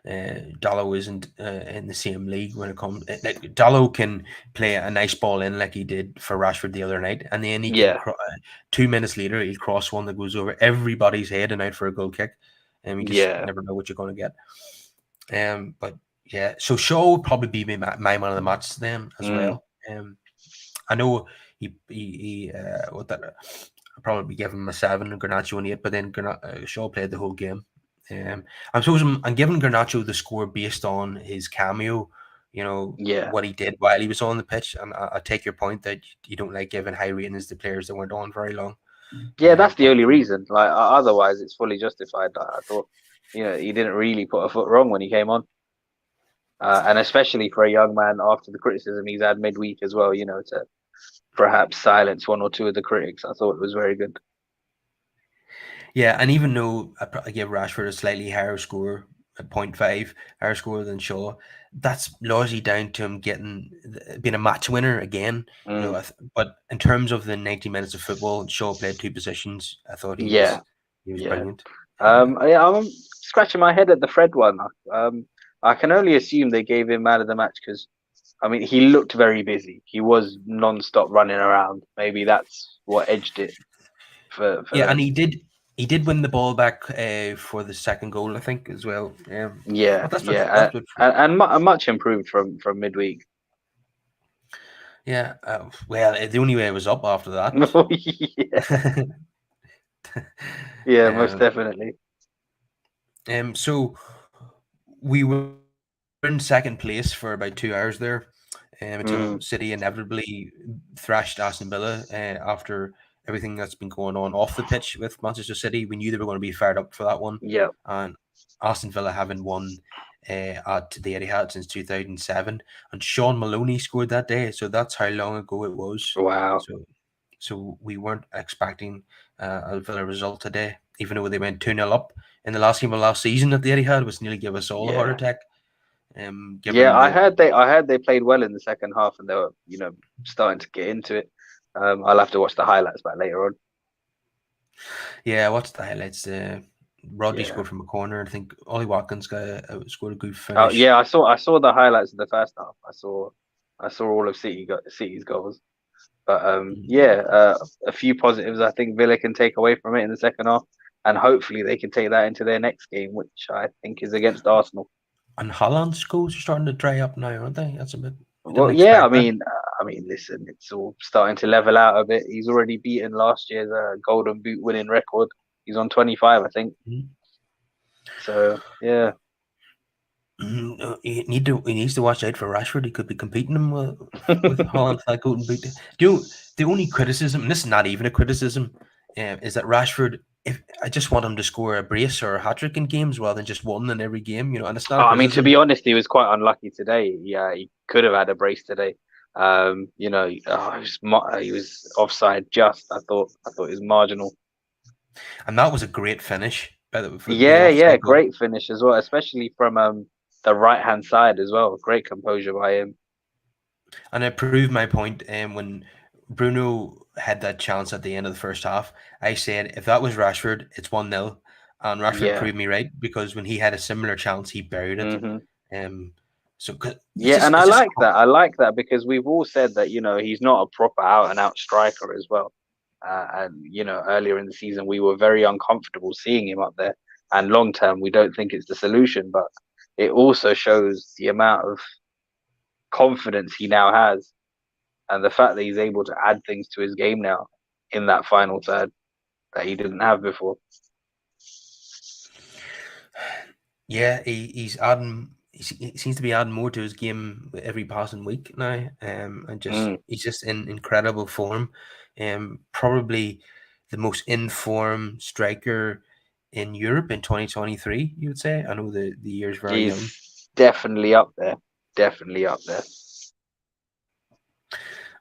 Dallo isn't in the same league when it comes. Like Dallo can play a nice ball in like he did for Rashford the other night, and then he can. Yeah, 2 minutes later, he'll cross one that goes over everybody's head and out for a goal kick, and you just yeah, never know what you're going to get. But yeah, so Shaw would probably be my man of the match then as mm, well. I know he what that I'd probably give him a 7 and Garnacho an 8, but then Shaw played the whole game. I suppose I'm giving Garnacho the score based on his cameo, yeah, what he did while he was on the pitch. And I take your point that you don't like giving high ratings to players that weren't on very long. yeah. That's the But only reason. Like, otherwise, it's fully justified. I thought, he didn't really put a foot wrong when he came on, and especially for a young man after the criticism he's had midweek as well. To perhaps silence one or two of the critics. I thought it was very good. yeah, and even though I give Rashford a slightly higher score, at 0.5 higher score than Shaw, that's largely down to him being a match winner again. Mm, But in terms of the 90 minutes of football, Shaw played two positions. I thought yeah, he was yeah. brilliant. Uh, Yeah, I'm scratching my head at the Fred one. I can only assume they gave him man of the match because I mean he looked very busy. He was non-stop running around. Maybe that's what edged it for yeah, and them. he did win the ball back for the second goal, I think, as well. Yeah, But that's what yeah, and much improved from midweek. yeah. Well, the only way it was up after that. Yeah, yeah, most um, definitely. so we were in second place for about 2 hours there until Mm, City inevitably thrashed Aston Villa after everything that's been going on off the pitch with Manchester City. We knew they were going to be fired up for that one, yeah. and Aston Villa haven't won at the Etihad since 2007, and Sean Maloney scored that day, so that's how long ago it was. Wow. So we weren't expecting a Villa result today, even though they went 2-0 up in the last game of last season at the Etihad, which nearly gave us all a heart Yeah. attack. Yeah, Given the I heard they played well in the second half and they were, starting to get into it. I'll have to watch the highlights back later on. Yeah, what's the highlights? Rodri Yeah. scored from a corner. I think Ollie Watkins scored a good Oh finish. yeah, I saw the highlights of the first half. I saw all of City's goals. But yeah, a few positives I think Villa can take away from it in the second half, and hopefully they can take that into their next game, which I think is against Arsenal. And Holland's goals are starting to dry up now, aren't they? That's a bit. We didn't Well, yeah, I expect that. mean, listen, it's all starting to level out a bit. He's already beaten last year's Golden Boot winning record. He's on 25, I think. Mhm. So yeah, He needs to watch out for Rashford. He could be competing him with Holland for that golden boot. Do you know, the only criticism, and this is not even a criticism, is that Rashford. If I just want him to score a brace or a hat trick in games rather than just one in every game, and it's not Oh, a I mean, to criticism. be honest, he was quite unlucky today. Yeah, he could have had a brace today. He was offside. I thought it was marginal. And that was a great finish for the Yeah, yeah, offside goal. great finish as well, especially from the right hand side as well. Great composure by him. And it proved my point. When Bruno had that chance at the end of the first half, I said if that was Rashford, it's 1-0. And Rashford Yeah. proved me right because when he had a similar chance, he buried it. hmm Um, so Yeah, and I it's just like that. I like that because we've all said that, he's not a proper out and out striker as well. And earlier in the season we were very uncomfortable seeing him up there. And long term, we don't think it's the solution, but it also shows the amount of confidence he now has and the fact that he's able to add things to his game now in that final third that he didn't have before. yeah, he's adding. He seems to be adding more to his game with every passing week now. And just Mm. he's just in incredible form. Probably the most in form striker in Europe in 2023. You would say. I know the year's very young. He's definitely up there. Definitely up there.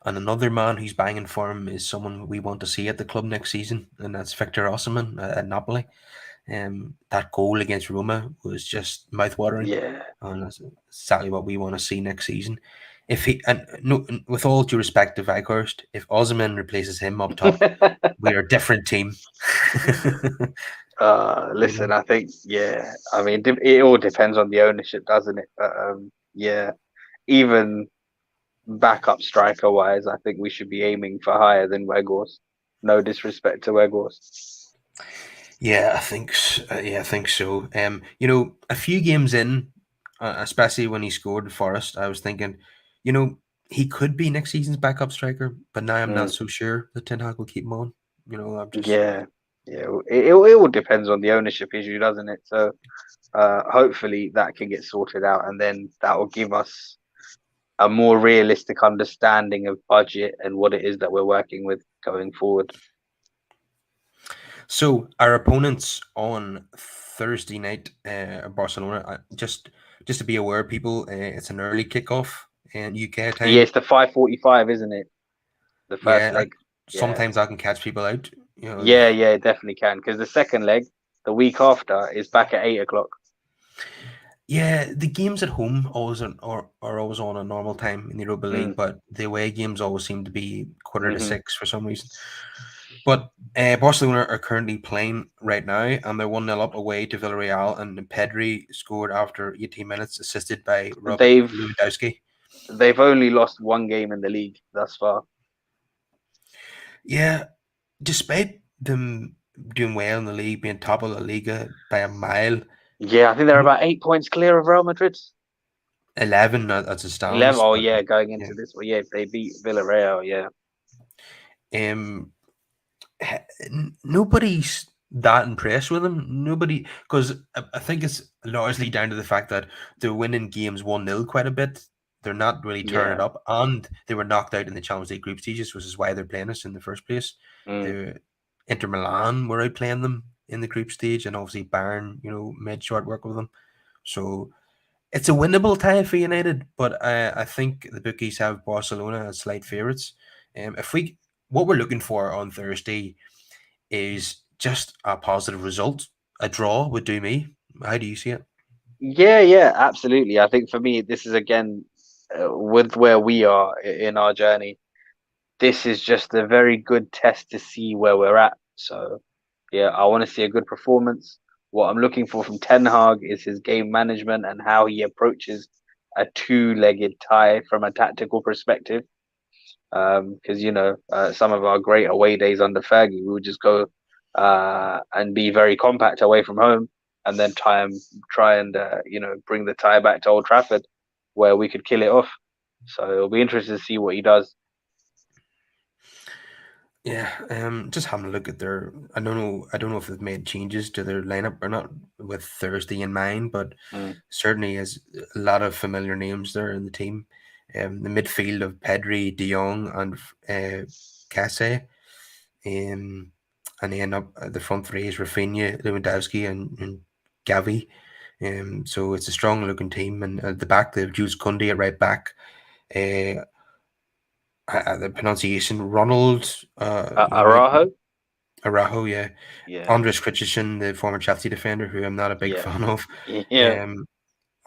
And another man who's banging for him is someone we want to see at the club next season, and that's Victor Osimhen at Napoli. That goal against Roma was just mouth-watering, Yeah. and that's exactly what we want to see next season. If he and no, with all due respect to Weghorst, if Osimhen replaces him up top, we are a different team. you Listen, know. I think, yeah, I mean, it all depends on the ownership, doesn't it? But yeah, even backup striker wise, I think we should be aiming for higher than Weghorst. No disrespect to Weghorst. Yeah, I think so. A few games in, especially when he scored for us, I was thinking, you know, he could be next season's backup striker, but now I'm not Mm, so sure that Ten Hag will keep him on. I'm just yeah, yeah. It all depends on the ownership issue, doesn't it? So hopefully that can get sorted out, and then that will give us a more realistic understanding of budget and what it is that we're working with going forward. so. Our opponents on Thursday night, Barcelona. Just to be aware, people, it's an early kickoff in UK Yeah, time. it's the 5:45, isn't it? The first Yeah, leg. Yeah. sometimes I can catch people out. Yeah, yeah, it definitely can. Because the second leg, the week after, is back at 8 o'clock. Yeah, the games at home are always on a normal time in the Europa League, Mm, but the away games always seem to be quarter to hmm six for some reason. But Barcelona are currently playing right now, and they're 1-0 up away to Villarreal, and Pedri scored after 18 minutes, assisted by Robert They've Lewandowski. they've only lost one game in the league thus far. Yeah, despite them doing well in the league, being top of the Liga by a mile, Yeah, I think they're about 8 points clear of Real Madrid. 11 as it 11. stands, Oh, but yeah, going yeah. into this one. Yeah, if they beat Villarreal, yeah. Um, Nobody's that impressed with him. Nobody, because I think it's largely down to the fact that they're winning games 1-0 quite a bit. They're not really turning it Yeah. up, and they were knocked out in the Champions League group stages, which is why they're playing us in the first place. Mm. The Inter Milan were outplaying them in the group stage, and obviously Bayern, made short work with them. So it's a winnable tie for United, but I think the bookies have Barcelona as slight favourites. If we What we're looking for on Thursday is just a positive result. A draw would do me. How do you see it? Yeah, yeah, absolutely. I think for me, this is again with where we are in our journey. This is just a very good test to see where we're at. So, yeah, I want to see a good performance. What I'm looking for from Ten Hag is his game management and how he approaches a two-legged tie from a tactical perspective. Because some of our great away days under Fergie, we would just go and be very compact away from home, and then try and bring the tie back to Old Trafford, where we could kill it off. So it'll be interesting to see what he does. Yeah, just having a look at their. I don't know if they've made changes to their lineup or not with Thursday in mind, but Mm, certainly is a lot of familiar names there in the team. The midfield of Pedri, De Jong, and Casse. Um, and then up at the front three is Rafinha, Lewandowski, and Gavi. So it's a strong looking team, and at the back they've used Kunde at right back. Uh, the pronunciation Ronald. You might Arajo? Arajo, yeah. Yeah, Andres Christensen, the former Chelsea defender, who I'm not a big yeah, fan of. yeah, Um,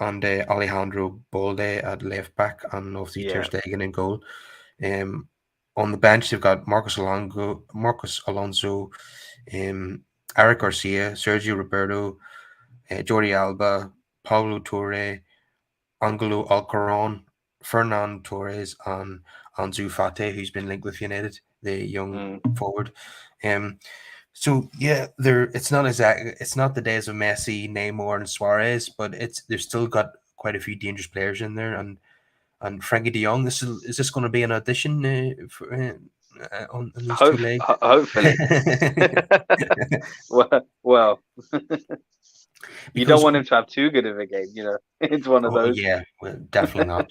and Alejandro Balde at left back, and obviously Ter yeah. Stegen in goal. Um, on the bench, they've got Marcus Alonso, um, Eric Garcia, Sergio Roberto, Jordi Alba, Paulo Torre, Angelo Alcaron, Fernan Torres, and Ansu Fati, who's been linked with United, the young Mm. forward. Um, so yeah, there it's not the days of Messi, Neymar, and Suarez, but it's they've still got quite a few dangerous players in there, and Frankie De Jong. Is this going to be an audition on these two legs? Hopefully. Well, you don't Because want him to have too good of a game, you know. It's one of oh those. yeah, well, definitely not.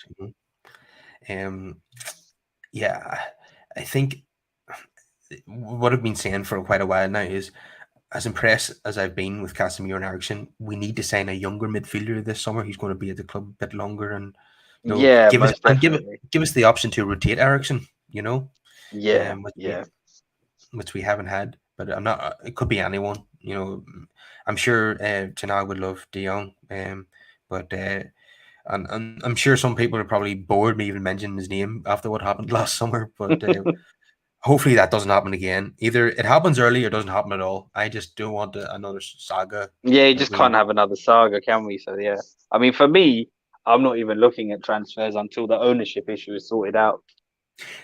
Um, yeah, I think what I've been saying for quite a while now is, as impressed as I've been with Casemiro and Ericsson, we need to sign a younger midfielder this summer who's going to be at the club a bit longer, and Yeah, give us most definitely. give us the option to rotate Ericsson. Yeah, Which yeah. we haven't had. But I'm not. It could be anyone. I'm sure Tanag would love De Jong. But and I'm sure some people are probably bored me even mentioning his name after what happened last summer. But hopefully that doesn't happen again. Either it happens early or doesn't happen at all. I just don't want another saga Yeah, you that just can't we. have another saga, can we? So yeah. I mean, for me, I'm not even looking at transfers until the ownership issue is sorted out.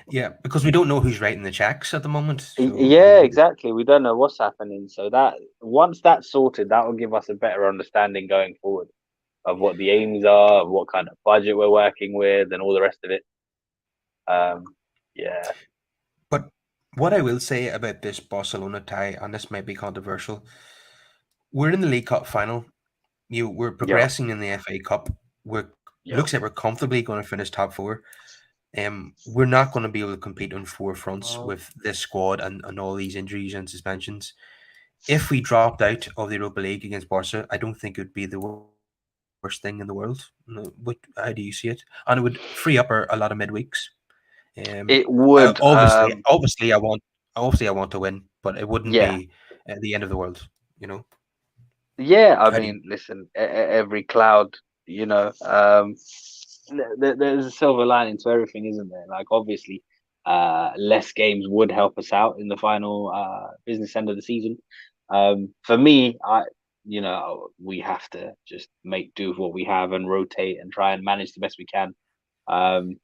Yeah, because we don't know who's writing the checks at the moment. So Yeah, exactly. We don't know what's happening. So that once that's sorted, that will give us a better understanding going forward of what the aims are, of what kind of budget we're working with, and all the rest of it. Um, yeah, but what I will say about this Barcelona tie, and this might be controversial, we're in the League Cup final. We're yeah, progressing in the FA Cup. We're yeah. looks like we're comfortably going to finish top four. We're not going to be able to compete on four fronts with this squad and all these injuries and suspensions. If we dropped out of the Europa League against Barca, I don't think it would be the worst thing in the world. No, how do you see it? And it would free up a lot of midweeks. It I, would. obviously I want to win, but it wouldn't Yeah, be the end of the world. You know, yeah. I how do you? mean, listen, every cloud, you know, there's a silver lining to everything, isn't there? Like, obviously, less games would help us out in the final business end of the season. For me, we have to just make do with what we have and rotate and try and manage the best we can. Um,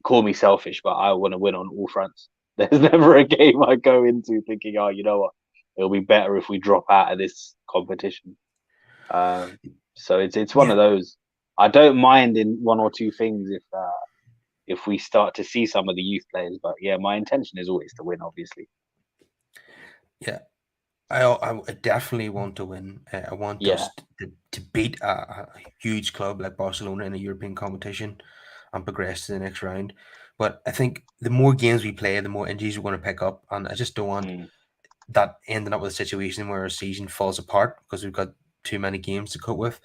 Call me selfish, but I want to win on all fronts. There's never a game I go into thinking, oh, you know what, it'll be better if we drop out of this competition. Um, so it's one Yeah, of those. I don't mind in one or two things if we start to see some of the youth players, but yeah, my intention is always to win, obviously. yeah. I definitely want to win. I want Yeah. us to beat a huge club like Barcelona in a European competition and progress to the next round. But I think the more games we play, the more injuries we're going to pick up, and I just don't want Mm. that ending up with a situation where our season falls apart because we've got too many games to cope with.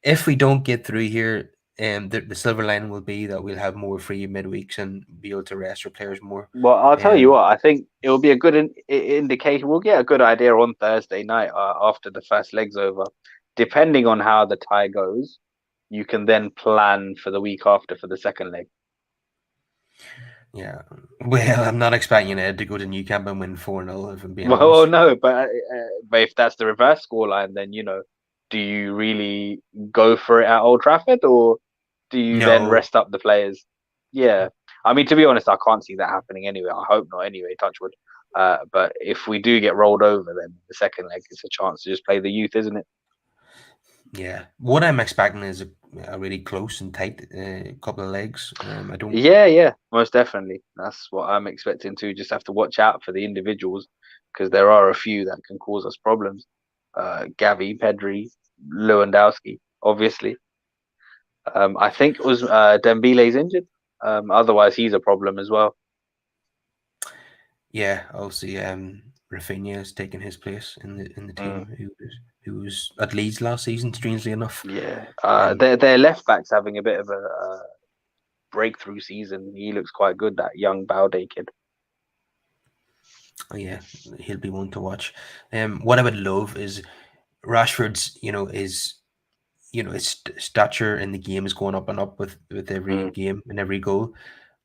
If we don't get through here, the silver lining will be that we'll have more free midweeks and be able to rest our players more. Well, I'll tell you Um, what, I think it will be a good indication. We'll get a good idea on Thursday night after the first leg's over. Depending on how the tie goes, you can then plan for the week after for the second leg. yeah. Well, I'm not expecting United to go to New Camp and win 4-0, if I'm being Well, honest. no, but if that's the reverse scoreline, then do you really go for it at Old Trafford, or do you then No. rest up the players? Yeah, I mean, to be honest, I can't see that happening anyway. I hope not anyway, touch wood. But if we do get rolled over, then the second leg is a chance to just play the youth, isn't it? Yeah, what I'm expecting is a really close and tight couple of legs. I don't. Yeah, most definitely. That's what I'm expecting to. Just have to watch out for the individuals because there are a few that can cause us problems. Gavi, Pedri, Lewandowski, obviously. I think it was Dembele's injured. Otherwise, he's a problem as well. Yeah, I'll see. Rafinha has taken his place in the Mm, team who was at Leeds last season. Strangely enough, yeah, um, their left back's having a bit of a breakthrough season. He looks quite good. That young Balde kid. oh yeah, he'll be one to watch. What I would love is Rashford's. His stature in the game is going up and up with every Mm. game and every goal.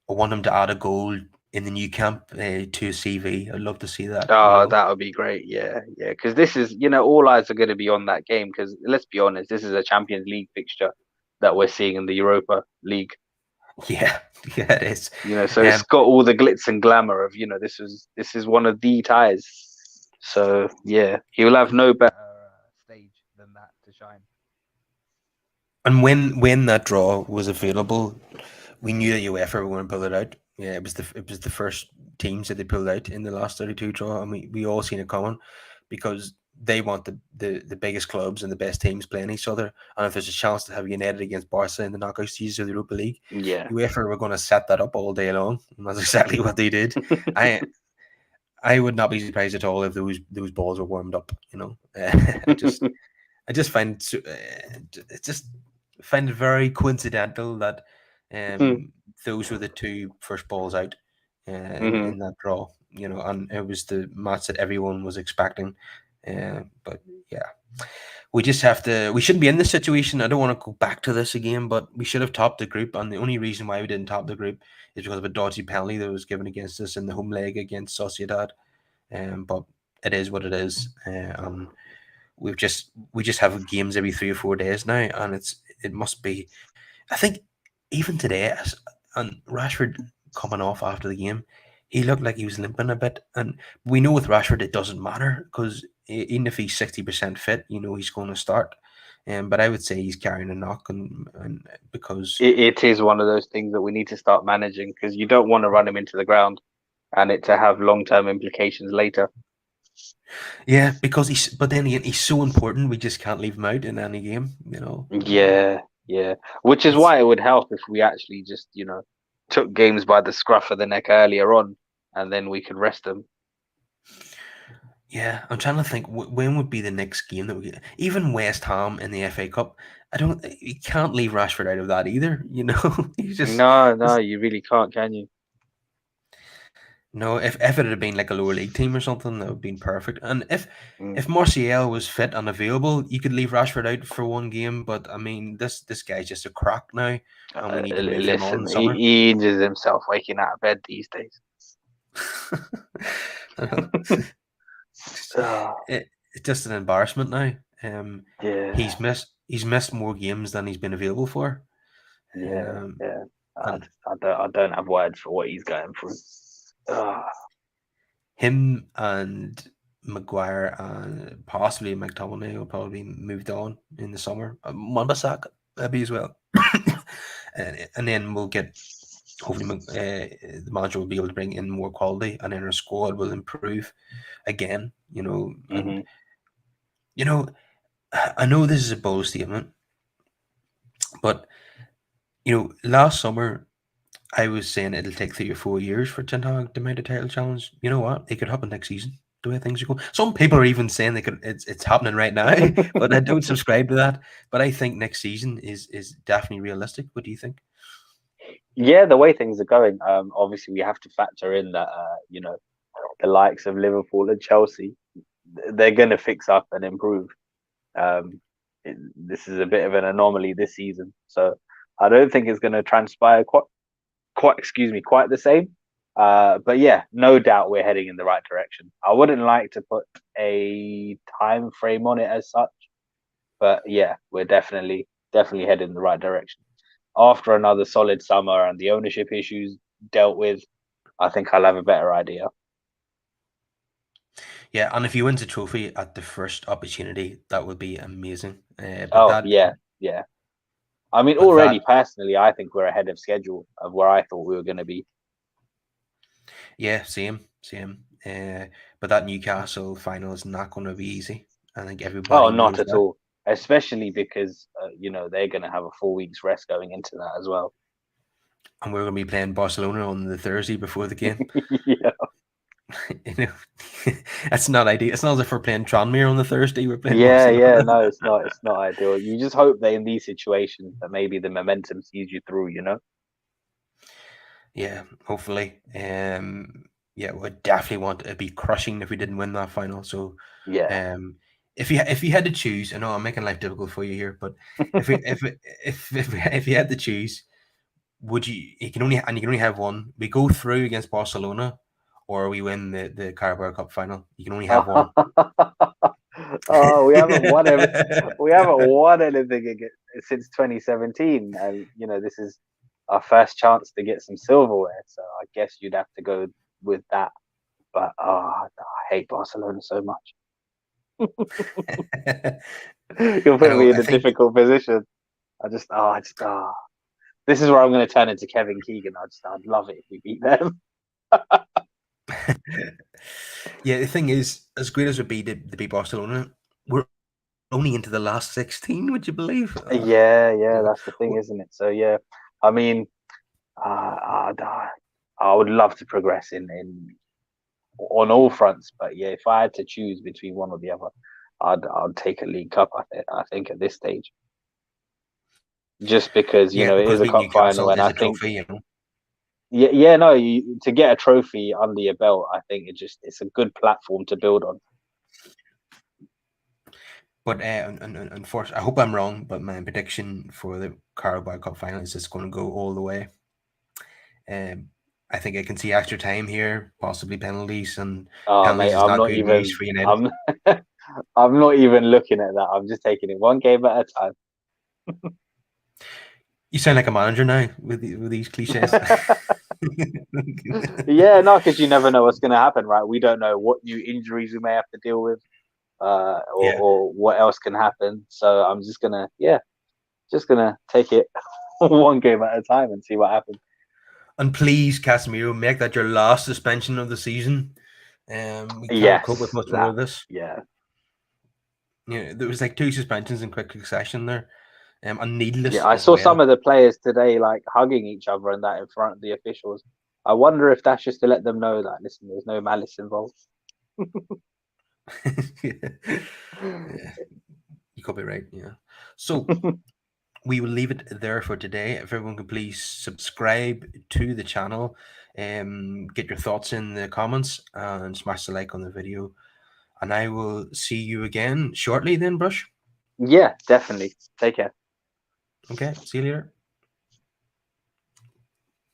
I want him to add a goal in the new camp to his CV. I'd love to see that. Oh, that would be great. Yeah. Because this is, all eyes are going to be on that game. Because let's be honest, this is a Champions League fixture that we're seeing in the Europa League. Yeah, yeah, it is. So it's Um, got all the glitz and glamour of, this is one of the ties. So yeah, he will have no better stage than that to shine. and when that draw was available, we knew that UEFA were going to pull it out. Yeah, it was the first teams that they pulled out in the last 32 draw, and we all seen it coming because they want the biggest clubs and the best teams playing each other. And if there's a chance to have United against Barca in the knockout stages of the Europa League, Yeah. UEFA were going to set that up all day long, and that's exactly what they did. I I would not be surprised at all if those balls were warmed up. I just I just find it just find it very coincidental that those were the two first balls out Hmm. in that draw. And it was the match that everyone was expecting. But yeah, we just have to. We shouldn't be in this situation. I don't want to go back to this again, but we should have topped the group. And the only reason why we didn't top the group is because of a dodgy penalty that was given against us in the home leg against Sociedad. But it is what it is. We just have games every 3 or 4 days now, and it must be. I think even today, and Rashford coming off after the game, he looked like he was limping a bit, and we know with Rashford it doesn't matter because even if he's 60% fit, he's going to start. But I would say he's carrying a knock, and because It is one of those things that we need to start managing because you don't want to run him into the ground and it to have long-term implications later. yeah, because but then again he's so important, we just can't leave him out in any game. Yeah. Which is It's why it would help if we actually just, took games by the scruff of the neck earlier on, and then we could rest them. Yeah, I'm trying to think when would be the next game that we get. Even West Ham in the FA Cup. I don't. You can't leave Rashford out of that either. You No, just you really can't, can you? no. If it had been like a lower league team or something, that would have been perfect. And if Mm. if Martial was fit and available, you could leave Rashford out for one game. But I mean, this guy's just a crack now, and we need to move him on in Listen, the he, summer. he injures himself waking out of bed these days. I know. Oh, It's just an embarrassment now. Um, yeah, he's missed more games than he's been available for. yeah, Um, yeah. I, and I don't have words for what he's going through. Oh, him and Maguire and possibly McTominay will probably be moved on in the summer. Mombasaka maybe as well. and then we'll get hopefully the manager will be able to bring in more quality, and then our squad will improve again. And hmm. you know I know this is a bold statement, but last summer I was saying it'll take 3 or 4 years for Ten Hag to mount a title challenge. You know what? It could happen next season. The way things are going, some people are even saying they could. It's happening right now, but I don't subscribe to that. But I think next season is definitely realistic. What do you think? Yeah, the way things are going, obviously we have to factor in that, the likes of Liverpool and Chelsea, they're going to fix up and improve. Um, this is a bit of an anomaly this season, so I don't think it's going to transpire quite the same. But yeah, no doubt we're heading in the right direction. I wouldn't like to put a time frame on it as such, but yeah, we're definitely heading in the right direction. After another solid summer and the ownership issues dealt with, I think I'll have a better idea. Yeah, and if he wins a trophy at the first opportunity, that would be amazing. Oh yeah, yeah. I mean, But that, already personally, I think we're ahead of schedule of where I thought we were going to be. yeah, same. But that Newcastle final is not going to be easy. I think Oh, everybody not knows at that, all. Especially because they're going to have a 4 weeks rest going into that as well. and we're going to be playing Barcelona on the Thursday before the game. Yeah, You know, that's not ideal. It's not as if we're playing Tranmere on the Thursday. We're playing yeah. Barcelona. No, it's not. It's not ideal. You just hope that in these situations that maybe the momentum sees you through. Yeah, hopefully. Yeah, we'd definitely want it to be crushing if we didn't win that final. So, Yeah. um, if you had to choose, I know I'm making life difficult for you here, but if you had to choose, would you can only have one. We go through against Barcelona, or we win the Carabao Cup final. You can only have one. Oh, we haven't won anything since 2017, and this is our first chance to get some silverware. So I guess you'd have to go with that. But I hate Barcelona so much. You're I putting know. me in I a think. difficult position. This is where I'm going to turn into Kevin Keegan. I'd love it if we beat them. Yeah, the thing is, as great as it would be to beat Barcelona, we're only into the last 16. Would you believe? Yeah, You that's the thing, know, isn't it? So yeah, I mean, I would love to progress in on all fronts, but yeah, if I had to choose between one or the other, I'd take a League Cup. I think at this stage, just because yeah, it is because a beating cup final, Newcastle and is I a think trophy, you know. yeah, no, to get a trophy under your belt, I think it's a good platform to build on. But unfortunately, I hope I'm wrong. But my prediction for the Carabao Cup final is it's going to go all the way. Um, I think I can see extra time here, possibly penalties, and Oh, penalties mate, is not good news for United. I'm not even looking at that. I'm just taking it one game at a time. You sound like a manager now with these cliches. Yeah, no, because you never know what's going to happen, right? We don't know what new injuries we may have to deal with, Yeah, or what else can happen. So I'm just gonna take it one game at a time and see what happens. and please, Casemiro, make that your last suspension of the season. We can't cope with Yes, much more that. of this. Yeah, Yeah, there was like two suspensions in quick succession there, and yeah. needless I as saw some well. of the players today like hugging each other and that in front of the officials. I wonder if that's just to let them know that listen, there's no malice involved. Yeah, you could be right. Yeah. So we will leave it there for today. If everyone can please subscribe to the channel, get your thoughts in the comments, and smash the like on the video. And I will see you again shortly. Then, Brush. Yeah, definitely. Take care. Okay. See you later.